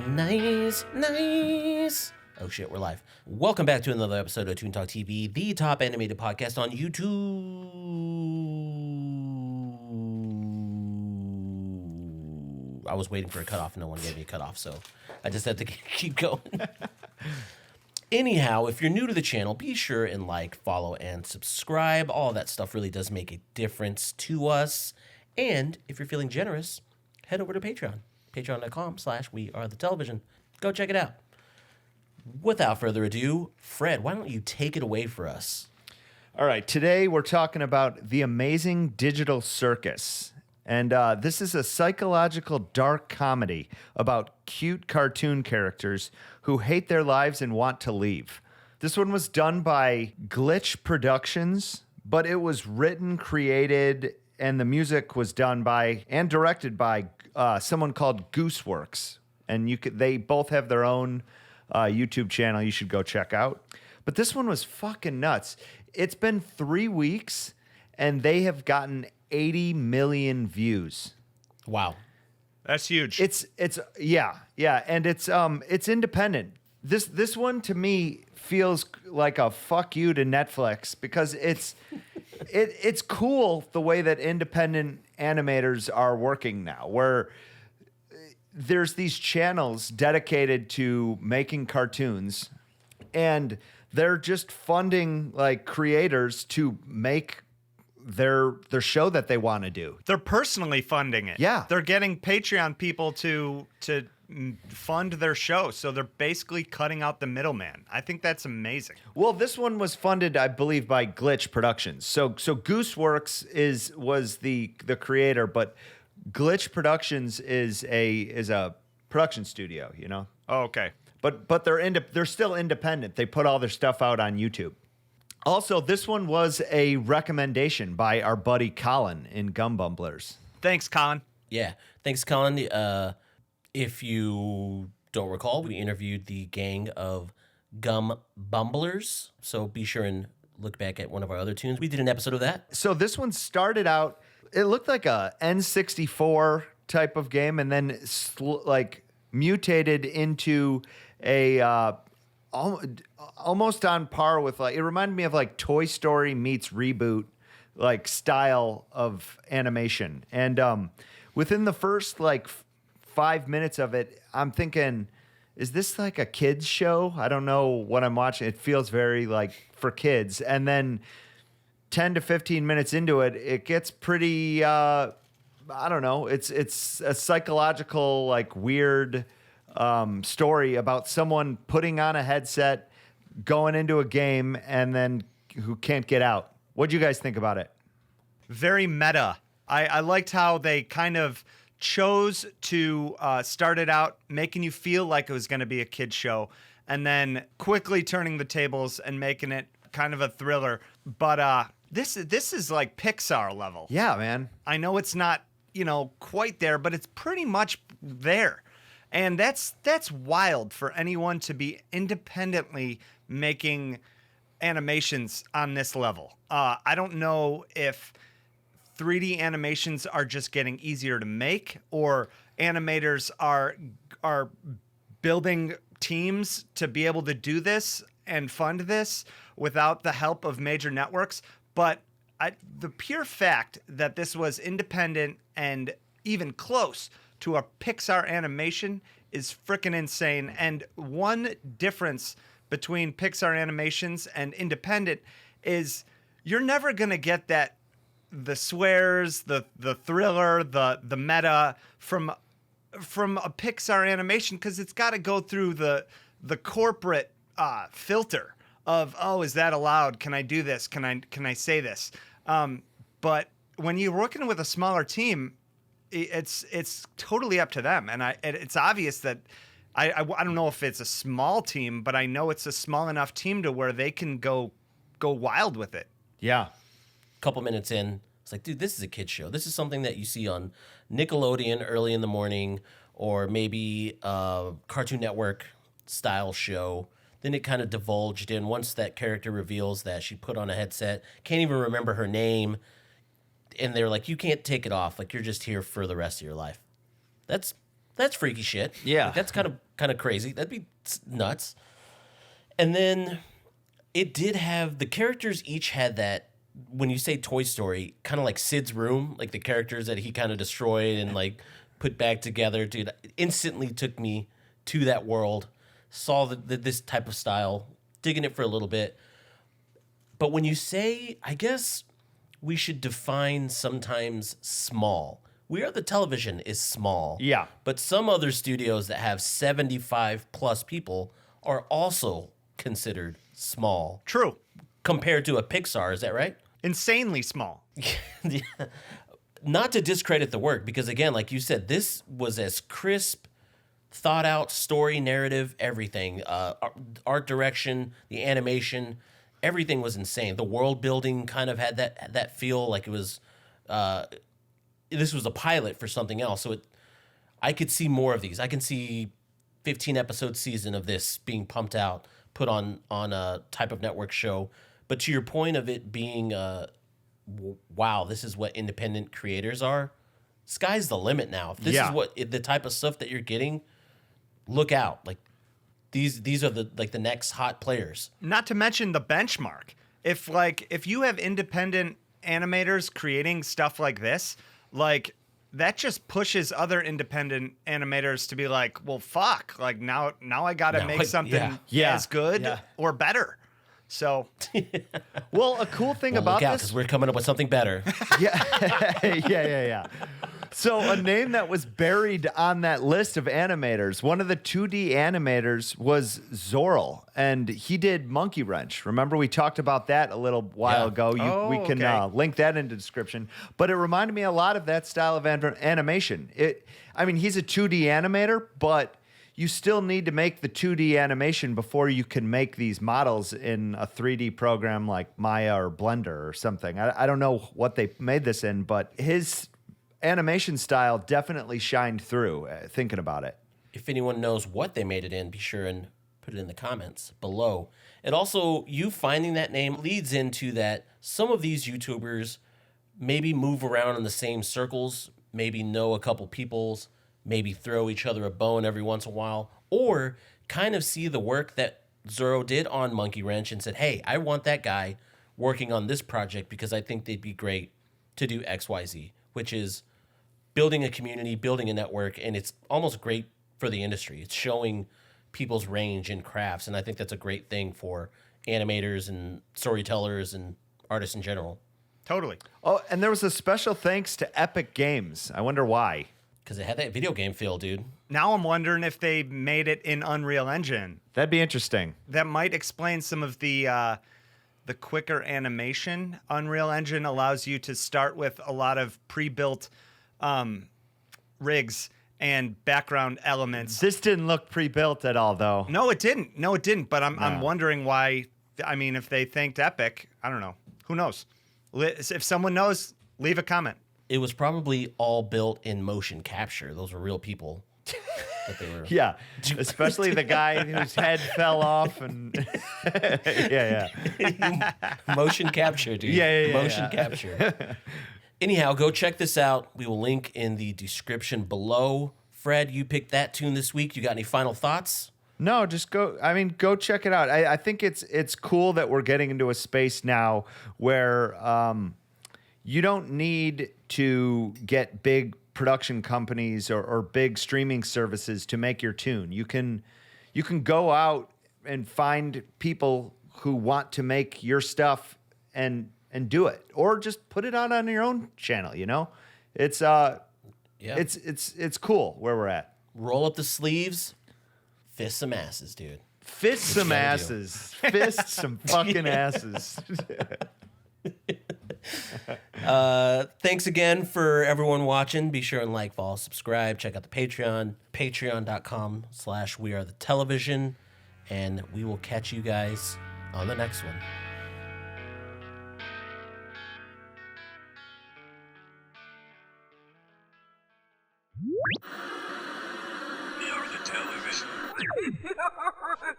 Nice, nice. Oh shit, we're live. Welcome back to another episode of Toon Talk TV, the top animated podcast on YouTube. I was waiting for a cutoff. No one gave me a cutoff, so I just had to keep going. Anyhow, if you're new to the channel, be sure and like, follow, and subscribe. All that stuff really does make a difference to us. And if you're feeling generous, head over to Patreon. Patreon.com/WeAreTheTelevision. Go check it out. Without further ado, Fred, why don't you take it away for us? All right, today we're talking about the Amazing Digital Circus. And this is a psychological dark comedy about cute cartoon characters who hate their lives and want to leave. This one was done by Glitch Productions, but it was written, created, and the music was done by and directed by someone called Gooseworx. And they both have their own YouTube channel you should go check out. But this one was fucking nuts. It's been 3 weeks, and they have gotten 80 million views. Wow. That's huge. It's yeah, and it's independent. This one to me feels like a fuck you to Netflix because it's cool the way that independent animators are working now, where there's these channels dedicated to making cartoons, and they're just funding like creators to make their show that they want to do. They're personally funding it. Yeah. They're getting Patreon people to fund their show. So they're basically cutting out the middleman. I think that's amazing. Well, this one was funded, I believe, by Glitch Productions. So Gooseworx was the creator, but Glitch Productions is a production studio, you know? Oh, okay. But they're still independent. They put all their stuff out on YouTube. Also, this one was a recommendation by our buddy Colin in Gum Bumblers. Thanks, Colin. Yeah. Thanks, Colin. If you don't recall, we interviewed the gang of Gum Bumblers. So be sure and look back at one of our other tunes. We did an episode of that. So this one started out, it looked like a N64 type of game, and then mutated into a almost on par with, like, it reminded me of like Toy Story meets Reboot, like style of animation. And within the first 5 minutes of it, I'm thinking, is this like a kids show? I don't know what I'm watching. It feels very like for kids. And then 10 to 15 minutes into it, it gets pretty, I don't know. It's a psychological, like, weird story about someone putting on a headset, going into a game, and then who can't get out. What'd you guys think about it? Very meta. I liked how they kind of chose to start it out making you feel like it was going to be a kid's show, and then quickly turning the tables and making it kind of a thriller. But this is like Pixar level. Yeah, man. I know it's not, quite there, but it's pretty much there. And that's wild for anyone to be independently making animations on this level. I don't know if 3D animations are just getting easier to make, or animators are building teams to be able to do this and fund this without the help of major networks. But the pure fact that this was independent and even close to a Pixar animation is freaking insane. And one difference between Pixar animations and independent is you're never going to get the swears, the thriller, the meta from a Pixar animation, because it's got to go through the corporate filter of, oh, is that allowed? Can I do this? Can I say this? But when you're working with a smaller team, it's totally up to them, and it's obvious that I don't know if it's a small team, but I know it's a small enough team to where they can go wild with it. Yeah. Couple minutes in, it's like, dude, this is a kid's show. This is something that you see on Nickelodeon early in the morning, or maybe a Cartoon Network style show. Then it kind of divulged in once that character reveals that she put on a headset, can't even remember her name. And they're like, you can't take it off. Like, you're just here for the rest of your life. That's That's freaky shit. Yeah. Like, that's kind of crazy. That'd be nuts. And then it did have the characters each had that. When you say Toy Story, kind of like Sid's room, like the characters that he kind of destroyed and like put back together, dude, instantly took me to that world. Saw this type of style, digging it for a little bit. But when you say, I guess we should define sometimes small. We Are the Television is small. Yeah. But some other studios that have 75 plus people are also considered small True. compared to a Pixar. Is that right? Insanely small. Yeah. Not to discredit the work, because again, like you said, this was as crisp, thought out story, narrative, everything, art direction, the animation, everything was insane. The world building kind of had that feel like it was. This was a pilot for something else, so I could see more of these. I can see 15 episode season of this being pumped out, put on a type of network show. But to your point of it being, wow, this is what independent creators are. Sky's the limit now. If this is what the type of stuff that you're getting, look out. Like these are the next hot players. Not to mention the benchmark. If you have independent animators creating stuff like this, like that just pushes other independent animators to be like, well, fuck. Like now I got to make something as good or better. So, well, a cool thing about look out, this, because we're coming up with something better. yeah. So a name that was buried on that list of animators, one of the 2D animators was Zeurel, and he did Monkey Wrench. Remember, we talked about that a little while ago. We can link that in the description. But it reminded me a lot of that style of animation. He's a 2D animator, but you still need to make the 2D animation before you can make these models in a 3D program like Maya or Blender or something. I don't know what they made this in, but his animation style definitely shined through, thinking about it. If anyone knows what they made it in, be sure and put it in the comments below. And also, you finding that name leads into that some of these YouTubers maybe move around in the same circles, maybe know a couple peoples, maybe throw each other a bone every once in a while, or kind of see the work that Zeurel did on Monkey Wrench and said, hey, I want that guy working on this project because I think they'd be great to do XYZ, which is building a community, building a network, and it's almost great for the industry. It's showing people's range in crafts, and I think that's a great thing for animators and storytellers and artists in general. Totally. Oh, and there was a special thanks to Epic Games. I wonder why. Because it had that video game feel, dude. Now I'm wondering if they made it in Unreal Engine. That'd be interesting. That might explain some of the quicker animation. Unreal Engine allows you to start with a lot of pre-built rigs and background elements. This didn't look pre-built at all, though. No, it didn't. But I'm wondering why. I mean, if they thanked Epic, I don't know. Who knows? If someone knows, leave a comment. It was probably all built in motion capture. Those were real people. That they were. Yeah, especially the guy whose head fell off and Motion capture, dude. Motion capture. Anyhow, go check this out. We will link in the description below. Fred, you picked that tune this week. You got any final thoughts? No, just go. I mean, go check it out. I think it's cool that we're getting into a space now where you don't need to get big production companies or big streaming services to make your tune. You can go out and find people who want to make your stuff and do it, or just put it out on your own channel. You know, it's cool where we're at. Roll up the sleeves, fist some asses, dude. Fist some asses. Fist some fucking asses. Thanks again for everyone watching. Be sure and like, follow, subscribe. Check out the Patreon, patreon.com/wearethetelevision. And we will catch you guys on the next one.